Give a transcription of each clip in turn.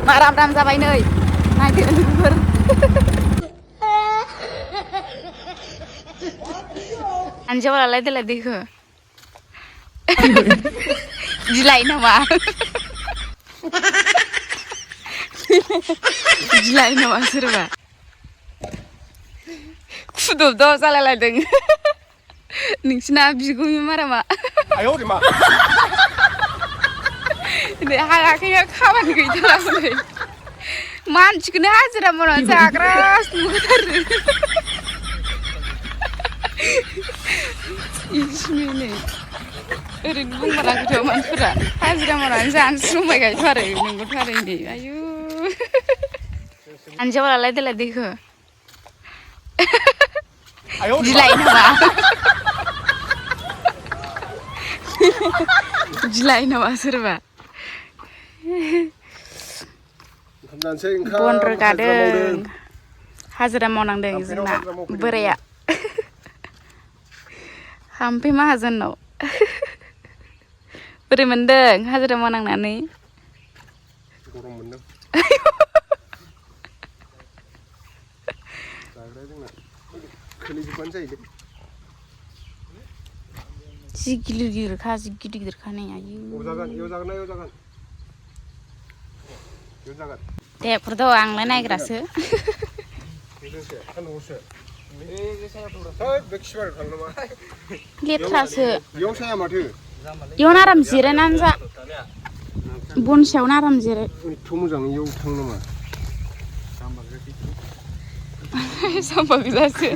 मा राम राम जाबाय नै नायदो लोगोफोर आनजावालाय देलाय दैखो गिलाय नामा गिलाय नामा सोरबा खुदुबद' जालायलायदों नोंसिना बिगुमै मारामा नै हायाखैनो खामानि गैथारला हनै मानसिखौनो हाजिरा मावनानै जाग्रासो नुथारो इसिनि नै ओरैनो बुंमाराखैथ' मानसिफोरा हाजिरा मावनानै जानोसो समायगायथ' आरो नंगौथ' आरो नै आयु आनजावालाय देलाय दैखो गिलाय नामा गिलाय नामा सोरबा बन रोगादों हाजिरा मावनांदों जोंना बोराया हाम्फे माहाजोननाव बोरै मोनदों हाजिरा मावनांनानै गरम मोनदों जाग्रा जोंना खोलैजोबबानो जायो जि गिलिर गिलिरखा जि गिदिर गिदिरखा नै आयु दे फुरद' आंलाय नायग्रासो लेथ्रासो इयावनो आराम जिरायनानै जा बन सायावनो आराम जिराय एथ' मोजां इयाव थां नामा साम्बा गोजासो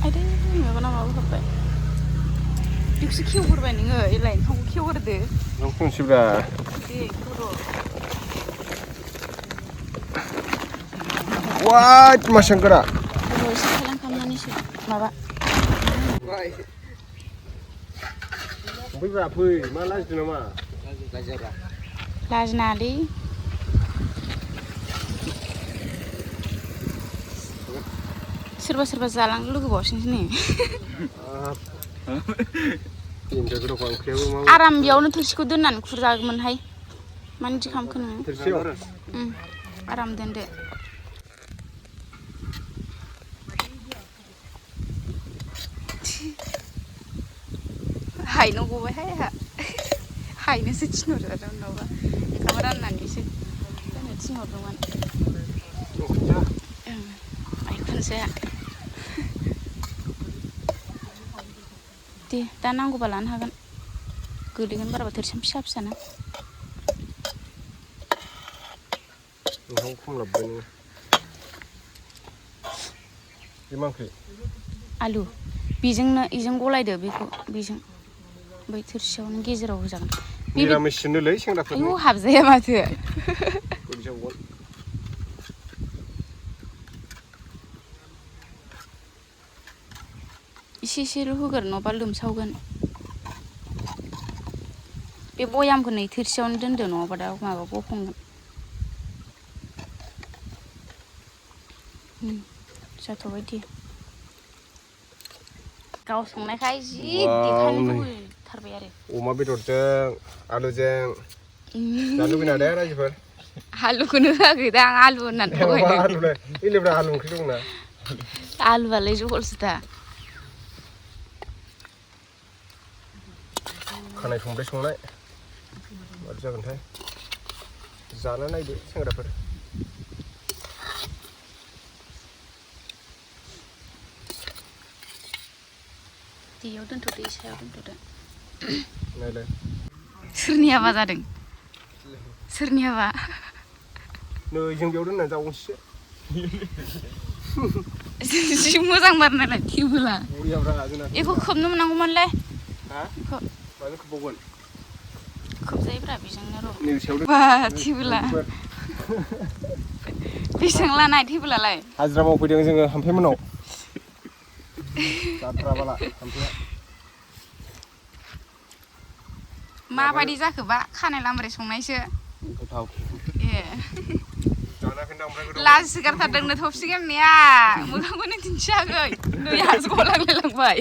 आयदै मेगना माबा हाबबाय बेखौसो खेवग्रोबाय नोङो एलाय ओंखामखौ खेवग्रोदो नों खनसेब्रा दे खेवर' वाट मासांगोरा एसे खालाम खालामनानैसो माबा फैब्रा फै मा लाजिदों नामा लाजिनाङालै सोरबा सोरबा जालांनो लुगैबावसिनोसो नै आराम बेयावनो थोरसिखौ दोननानै खुरजागौमोनहाय मानो बिदि खालामखो नोङो आराम दोनदो हायनो गबायहाय आंहा हायनोसो थिनहरजादों उनावबा ओंखाम राननानैसो दोननो थिनहरदोंमोन आइखुनजोआ दे दा नांगौबा लानो हागोन गोलैगोन बाराबा थोरसियानो फिसा फिसाना ओंखाम खमलाबबाय नोङो बे मा ओंख्रि आलु बेजोंनो इजों गलायदो बेखौ बेजों बै थोरसियावनो गेजेराव होजागोन निरामिससोनोलै सेंग्राफोरनो आयौ हाबजाया माथो इसे इसेल' होगोर नङाबा लोमसावगोन बे बयामखौ नै थोरसियावनो दोनदो नङाबा दा माबा गफंगोन जाथ'बाय दे गाव संनायखाय जि देखायनो लुबैथारबाय आरो अमा बेदरजों आलुजों जानो लुबैना दे रायजोफोर आलुखौनो होआखैदां आलु होननानै थगायदों आलुलाय इलेब्रा आलु ओंख्रि दंना आलुआलाय जहलसो दा खानाय संब्रै संनाय मारै जागोनथाय जाना नायदो सेंग्राफोर दैयाव दोनथ'दो सायाव दोनथ'दो नायलाय सोरनि हाबा जादों सोरनि हाबा नै जों बेयाव दोननानै जाबावनोसै जि मोजां बार नालाय टेबोला बरियाब्रा जोंना बेखौ खोबनो मोननांगौमोनलै हा माजों खोबबावगोन खोबजायोब्रा बेजोंनो र' नैबे सायाव बा टेबोला बेसेबां लानाय टेबोलालाय हाजिरा मावफैदों जोङो हामफे मोननाव जात्रा बाला हामफेया माबायदि जाखोबा खानाय लामब्रे संनायसो गोथाव ए लाजिगारथारदोंनो थबसि गेमनाया मोखांखौनो दिन्थियाखै नै हासुगाव लांलायलांबाय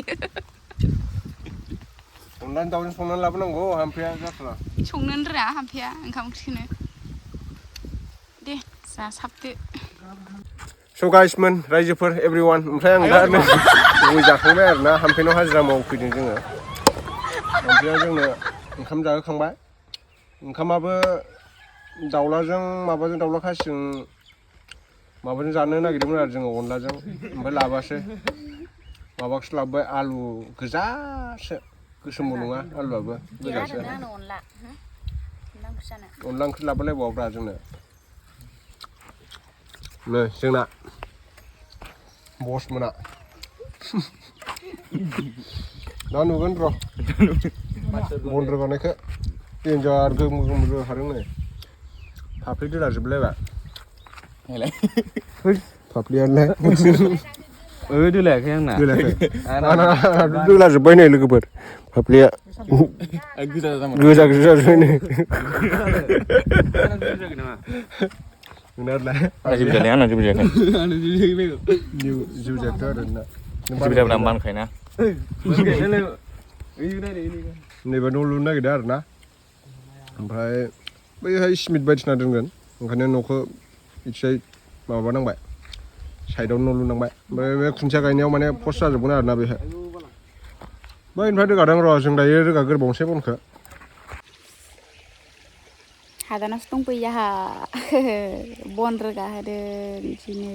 अनलाजों दाउजों संनानै लाबोनांगौ हामफैया जाथारा संनोनो रोङा हामफैया ओंखाम ओंख्रिखौनो दे जासाबदो स' गाइसमोन रायजोफोर एभरिवान ओमफ्राय आं दा गय जाखांबाय आरोना हामफैनाव हाजिरा मावफैदों जोङो हामफैया जोंनो ओंखाम जाहोखांबाय ओंखामाबो दाउलाजों माबाजों दाउला खासिजों माबाजों जानो नागिरदोंमोन आरो जोङो अनलाजों ओमफ्राय लाबोआसै माबाखौसो लाबोबाय आलु गोजासो गोसोमबो नङा आलुआबो गोजासो अनला ओंख्रि लाबोलायबावाब्रा जोंनो नै जोंना बस मोना दा नुगोन र' बन रोगानायखौ देन्जार गोमो गोमो रोगाखादों नै फाफ्लि दोला जोबलायबाय फाफ्लियालाय दोलायाखै आंना दोला जोब्बाय नै लोगोफोर फाफ्लिया गोजा गोजा जोब्बाय नै जेबो जायाखै आंना जेबो जायाखै जेबो जायाखै आरो ना जेबो जायाखै आं बानखायना नैबे न' लुनो नागिरदों आरो ना ओमफ्राय बैहाय सिमेन्ट बायदिसिना दोनगोन ओंखायनो न'खौ इथिजाय माबानांबाय साइडआव न' लुनांबाय ओमफ्राय बे खुन्थिया गायनायाव माने पस्ट जाजोबगोन आरोना बेहाय बैनिफ्राय रोगादों र' जों दायो रोगाग्रोबावनोसै बनखौ हादानावसो दंफैयो आंहा बन रोगा होदों दिनै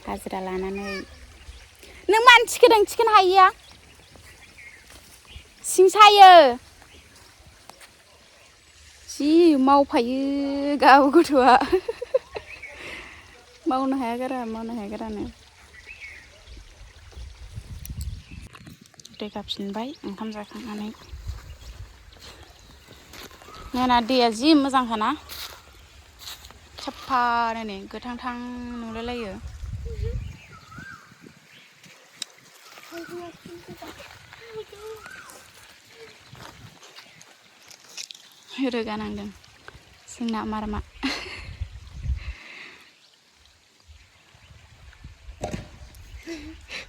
हाजिरा लानानै नों मानो थिखोदों थिखोनो हायिया सिं सायो जि मावफायो गाव गथ'आ मावनो हाया गारानो रोगाफिनबाय ओंखाम जाखांनानै नायना दैया जि मोजांखाना साफानो नै गोथांथां नुलायलायो रोगानांदों जोंना मारमा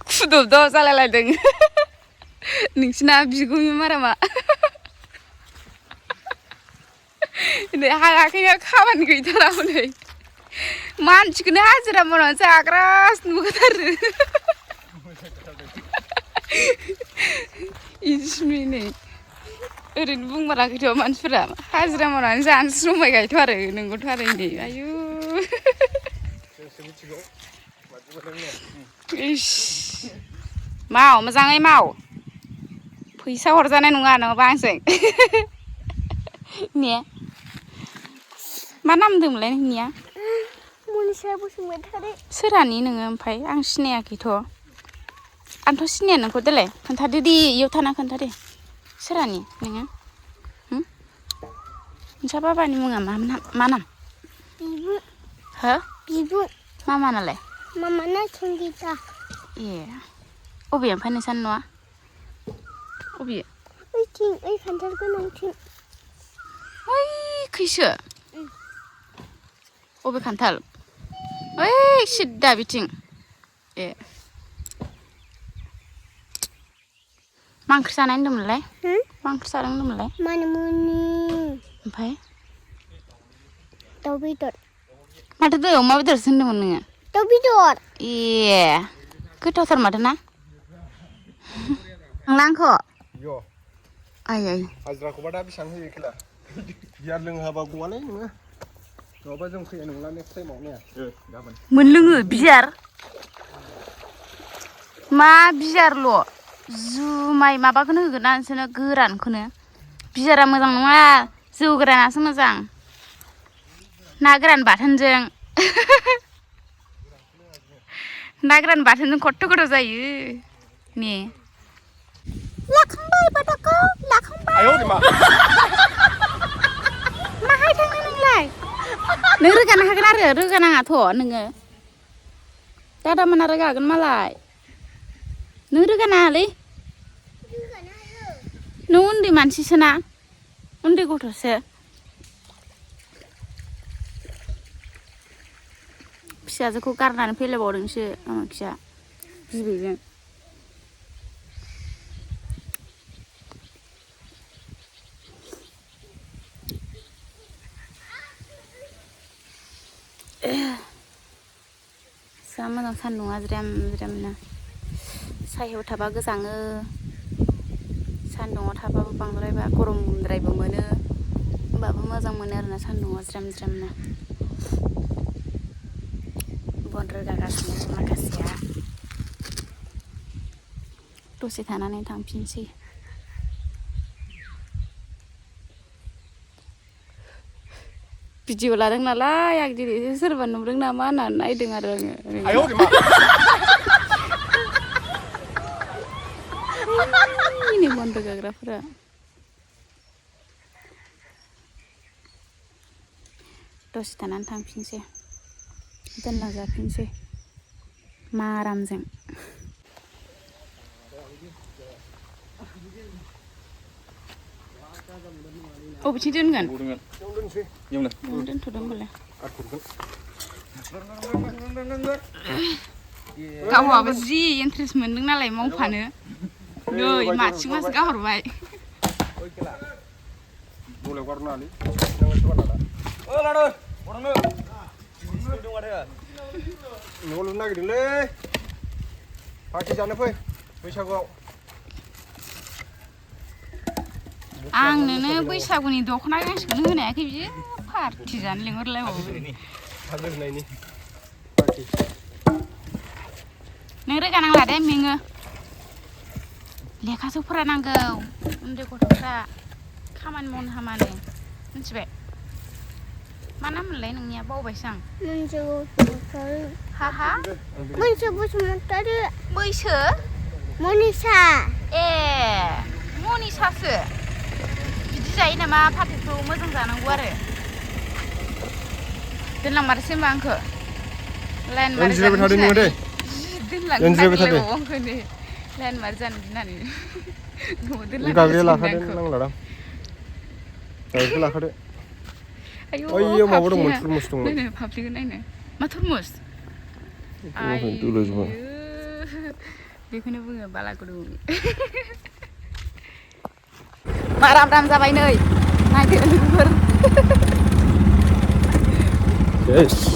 खुदुबद' जालायलायदों नोंसिना बिगुमै मारामा नै हायाखैनो खामानि गैथारा हनै मानसिखौनो हाजिरा मावनानै जाग्रासो नुखाथारो इसिमि नै ओरैनो बुंमाराखैथ' मानसिफोरा हाजिरा मावनानै जानोसो समायगायथ' आरो नोंगौथ' आरो नै आयु इस माव मोजाङै माव फैसा हरजानाय नङा नङाबा आंजों ने मा नाम होनदोंमोनलाय नोंनिया मनिसा बसुमतारी सोरानि नोङो ओमफ्राय आं सिनायाखैथ' आंथ' सिनाया नोंखौ देलाय खोन्थादो दे इयाव थाना खोन्थादे सोरानि नोङो नोंसा बाबानि मुङा मा नाम बिबु हो बिबु मामानालाय मामाना संगिता ए अबे ओमफ्राय नोंसानि न'आ अबे ओइथिं ओइ खान्थाल गोनांथिं ओइ खैसो अबे खान्थाल ओइ सिद्दा बिथिं ए मा ओंख्रि जानाय होनदोंमोनलाय मा ओंख्रि जादों होनदोंमोनलाय मानिमुनि ओमफ्राय दाउ बेदर माथो दहाय अमा बेदरसो होनदोंमोन नोङो दाउ बेदर ए गोथावथार माथो ना थांला आंखौ आइ हाजिराखौबा दा बेसेबां होयो खेला बियार लोंहाबा गवालै नोङो नङाबा जों फैनाय नंला नेक्स्ट टाइमाव ने गाबोन मोनलोङो बियार मा बियारल' जुमाय माबाखौनो होगोन ना नोंसोरनो गोरानखौनो बियारा मोजां नङा जौ गोरानासो मोजां ना गोरान बाथोनजों ना गोरान बाथोनजों खथ्थ' गोथाव जायो ने लाखांबाय बादाखौ लाखांबाय माहाय थांनो नोंलाय नों रोगानो हागोन आरो रोगानाङाथ' नोङो दादा मोना रोगागोन मालाय नों रोगानाङालै नों उन्दै मानसिसोना उन्दै गथ'सो फिसाजोखौ गारनानै फैलायबावदोंसो आमाखिया बिबैजों जा मोजां सान्दुंआ ज्रेम ज्रेमनो सायहायाव थाबा गोजाङो सान्दुङाव थाबाबो बांद्रायबा गरमद्रायबो मोनो होमबाबो मोजां मोनो आरोना सान्दुङा ज्रेम ज्रेमनो बन रोगागासिनो माखासेया दसे थानानै थांफिनसै भिडिअ लादों नालाय आं दिनै सोरबा नुदों नामा होननानै नायदों आरो आङो ini बन रोगाग्राफोरा दसे थानानै थांफिनसै दोनना जाफिनसै मारामजों बबेथिं दोनगोन दोनथ'दों होनबालाय गावहाबो जि इन्ट्रेस्ट मोनदों नालाय मावफानो नै माथिं मासो गाहरबाय न'आव लुनो नागिरदोंलै पार्टि जानो फै बैसागुआव आंनोनो बैसागुनि दख'ना गांसेखौनो होनो हायाखै बियो पार्टि जानो लिंहरलायबावो नों रोगानांला दे मेङो लेखासो फरायनांगौ उन्दै गथ'फ्रा खामानि मावनो हामानो मिथिबाय मा नाम मोनलाय नोंनिया बावबायसो आं हा बैसो बसुमतारी बैसो मनिषा ए मनिषासो बिदि जायो नामा पार्टिखौ मोजां जानांगौ आरो दोनलांमारसै होनबा आंखौ लाइन मारि जानो गिनानै दोनलांनो नागिरलायबावो आंखौ नै लाइन मारि जानो गिनानै न'आव दोनलांनो आयौ माबा दंमोन थुरमुस दंमोन नायनो फाफ्लिखौ नायनो मा थुरमुस आयौ बेखौनो बुङो बालागुरु माराम राम जाबाय नै नायदो लोगोफोर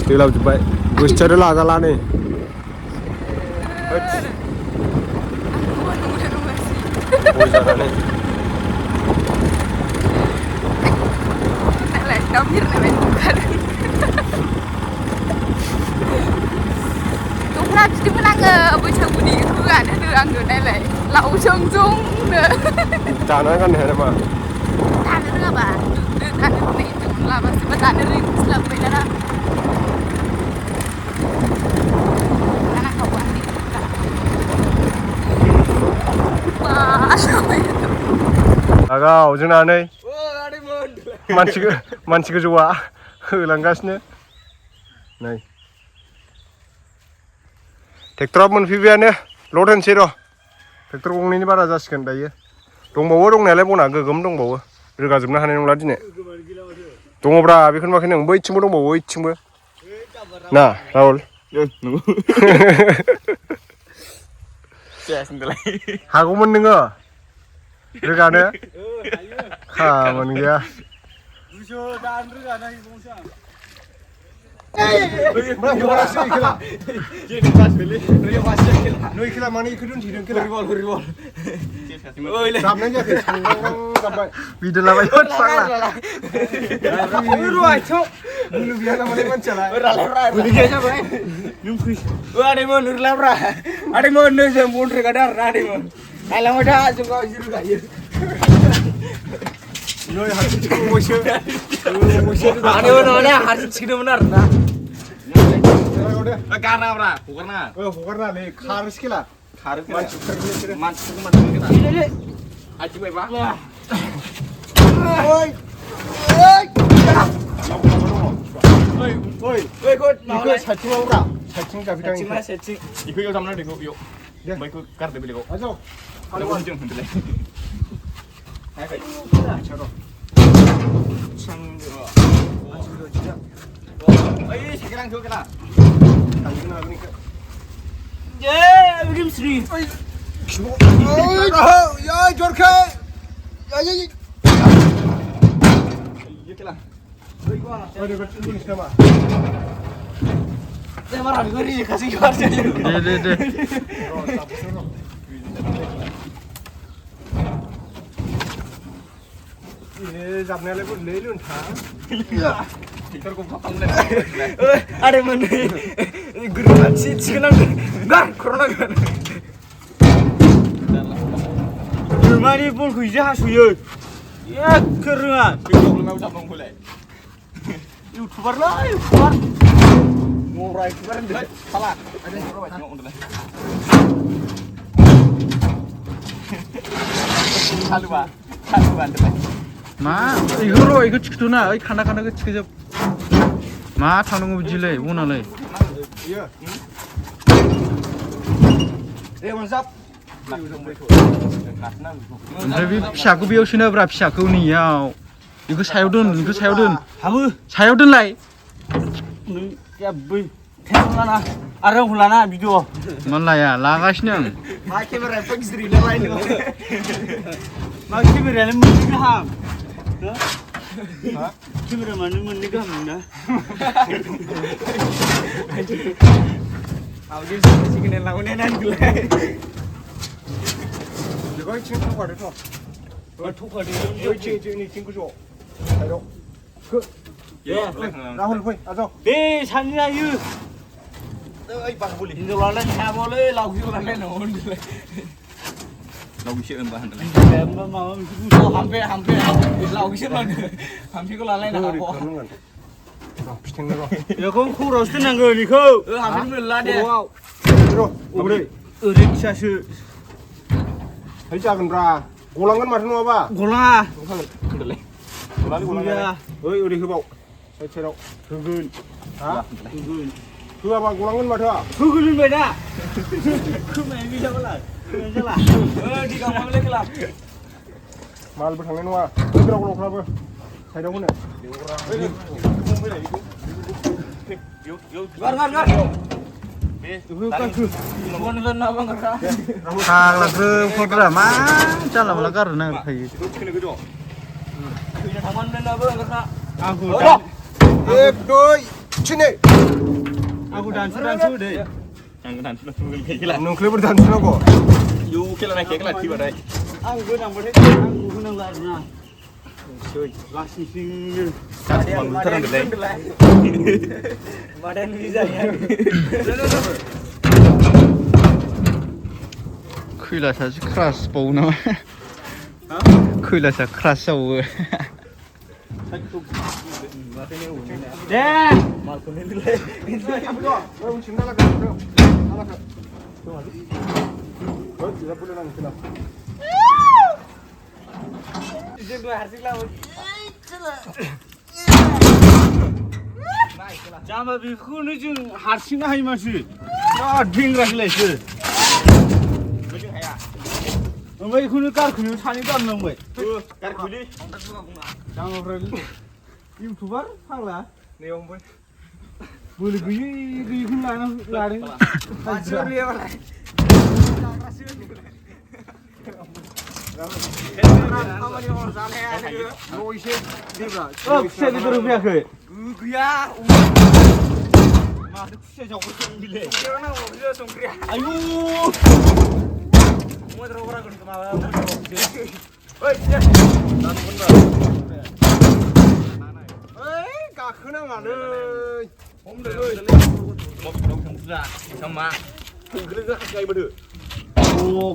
दैलाबजोब्बाय गोसोआनो लाजाला नै दाउ बिरनाय बायदि ओंखारदों दख'ना बिदोंमोन आङो बैसागुनि होआनो होनो आङो नायलाय लावजों जंनो दाना गाननो हाया नामा दानो रोङाबा दानो रोंनाय हिनजावखौनो लाबासोबा दानो रोङिखौसो लाबोबाय दाना आगाव जोंना नै मानसि गोजौआ होलांगासिनो नै ट्रेक्टराबो मोनफैबायानो लड होनोसै र' ट्रेक्टर गंनैनि बारा जासिगोन दायो दंबावो दंनायालाय बना गोगोम दंबावो रोगाजोबनो हानाय नंला दिनै दङब्रा बेखौनो माखै नों बैथिंबो दंबावो बैथिंबो ना राहुल हागौमोन नोङो रोगानो खामानि गैया हगारनानै खारोसो खेला दे ini 잡냐래 뭐 레일은 다 अरे मने गुरुना चिकन गार कोरोना गार मानि बलखौ इजे हासुयो एक रोङा बेखौलाय जाबनांगौ खौलाय इउटिउबारलै इउटिउबार मरा इउटिउबार होनदों साला आरो सरबाय सिङाव उन्दुलाय हालुवा होनदोंलाय मा इखौ र' इखौ थिखोथ'ना ओइ खाना थिखोजोब मा थांनांगौ बिदिलाय बनालाय iya मोनजाब ओमफ्राय बे फिसाखौ बेयाव सोनाब्रा फिसाखौ नैयाव बेखौ सायाव दोन हाबो सायाव दोनलाय नों बै लाना आरो लाना भिडिअ मा लाया लागासिनो आं मा केमेराया एफा गिदिर लाय नों मा केमेरायालाय मोननै गाहाम केमेरा मानो मोननै गाहाम ना आवगे सिगनेल लावने नानगोलाय 이거 지금 통과돼 또 थ'खादो 이거 지금 친구 줘 아이고 예 राहुल फै आजौ बे सानैयायो ओइ बागबुलि हिनजावलाय साबोलै लावगिलाय न'होनदोलाय लावगिसो होनबा होनदोलाय माबा मोनसे हामफे लावगिसो होनदो हामफेखौ लालायनो हागौ फिथेंनो र' बेखौ खर'आवसो दोननांगोन बेखौ हामफे मोनला दे ओरै फिसासो है जागोनब्रा गलांगोन माथो नङाबा गलाङा होनदोलाय गलाङा ओइ ओरै होबाव साइडआव होगोन हा होगोन होआबा गलांगोन माथो होगोन होनबाय दा खोमाया गैयाबालाय खोमाया जाला दिगाव माबले गला मालबो थांनाय नङा ओइ ग्रावग्रावफ्राबो साइडआव होनो गार फाग्ला ग्रोबफोरा मा जानला मोनला गारनो नागिरखायो एक दुइ थिनै आंखौ दानसु दे नोंखौबो दानसुनांगौ आंबो नांबाथाय आंखौ होनांला आरोना खैलासासो क्रास बावो नामा खैलासा क्रास जावो दे जामा बेखौनो जों हारसिंनो हायो मानसि बिराद बेंग्रासोलायसो ओमफ्राय बेखौनो गारखोनो सानै गारनांबाय जामाफ्रा इउटुबार फाग्ला बोलो गैयैखौनो लादों खुसिया बेदर होफैयाखै गैया माथो खुसिया जावगासिनो बिलाय आयु गाखोनाङालै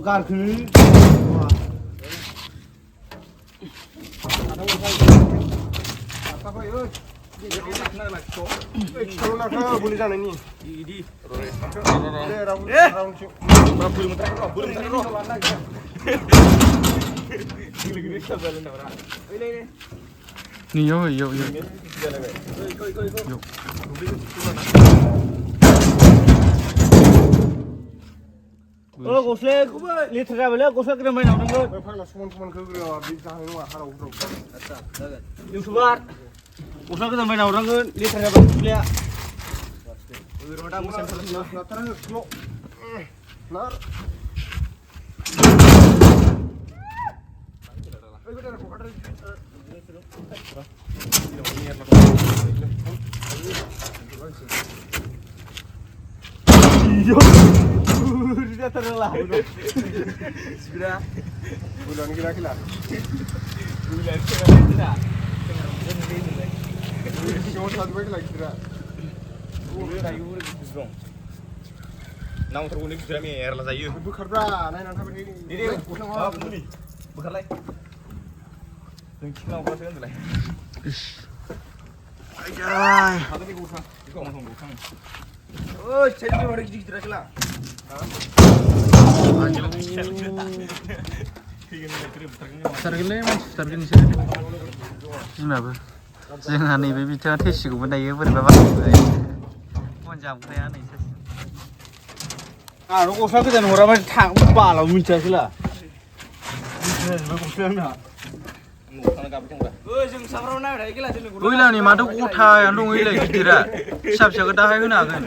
गारखोनो बोलो जानायनि गस्लाखौबो लेथ्रा जाबायलै गस्ला गोदान बायनांगौ फाग्ला समान खोग्रो बे जानाय नङा हाराव इउटुबार गस्ला गोदान बायना हरनांगोन लेथ्रा जाबाय गस्लाया Video. Dia terlalu. Sudah. Bulan kira-kira. Bulan kira-kira. Cuma satu lagi lagi kira. Nang terguling sudah mer lah saya. Bukan bra, naik nanti begini. Ini apa ni? Bukan lagi. Tengok nak apa sekarang tu lah. Ayah. Ada ni gusang. Ikut orang gusang. Oh, saya tu orang gigi terus lah. Sargilnya mas, sargilnya sih. Kenapa? Jangan nih, baby jangan tes juga benda ya berapa banyak. Mau jam kaya nih. Ah, lu kau sakit dan orang macam tang bala muncul sih lah. Muncul, kau siapa nak? Ui lah ni madu kota yang dong ilai kira, siap siap dah hai guna kan?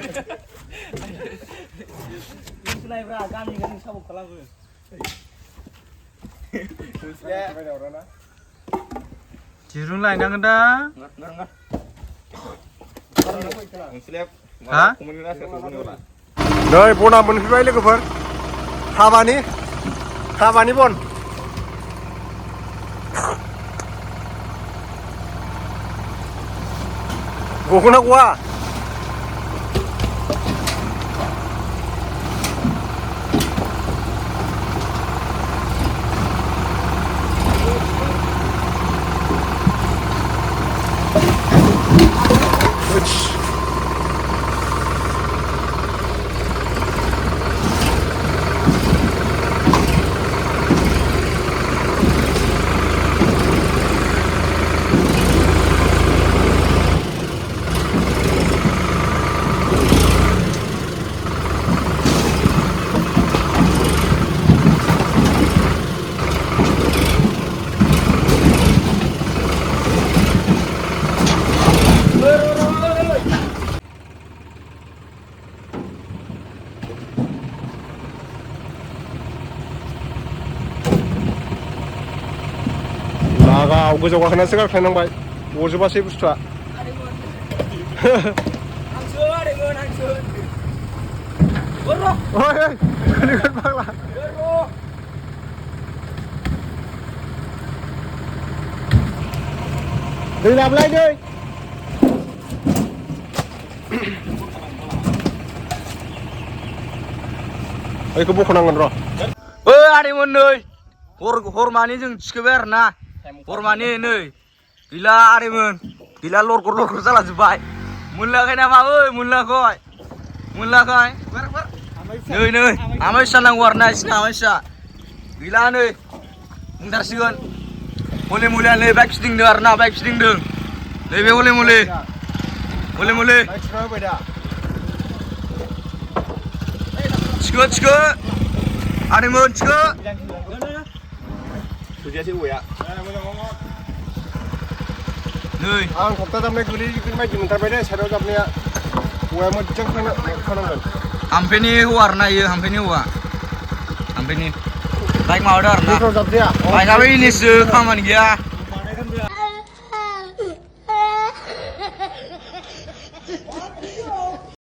Jirung lain yang dah? Hah? Noi, bona मोनफैबाय लोगोफोर हाबानि बन गगोना गवा लागाव गोजौ गाखोनासो गारख्लायनांबाय गजोबासै बुस्थुआ ओइ गोलैगोन फाग्ला दै लाबोलाय दै ओइखौ बख'नांगोन र' ओइ आदैमोन नै हरमानि जों थिखोबाय आरो ना हरमानि नै गैला आदैमोन गैला लरगर जालाजोब्बाय मोनलायाखै नामा ओइ मोनलायाखै नै आमायसा नांगौ आरो ना इसिना आमायसा गैला नै बुंथारसिगोन मुलि नै बाइक फिदिंदों आरो ना बाइक फिदिंदों नैबे मुलि थिखो आदैमोन थिखो Sudah sih ya. नै आं खप्ता जाबनाय गोलैगोन बायदि मोनथारबाय दे साइडआव जाबनाया औवाया मोजां खानांगोन हाम्फेनि हौवा आरो ना इयो हाम्फेनि हौवा हाम्फेनि बाइक माबादों आरो ना जाबजाया बाइकआबो इनिसो खामानि गैया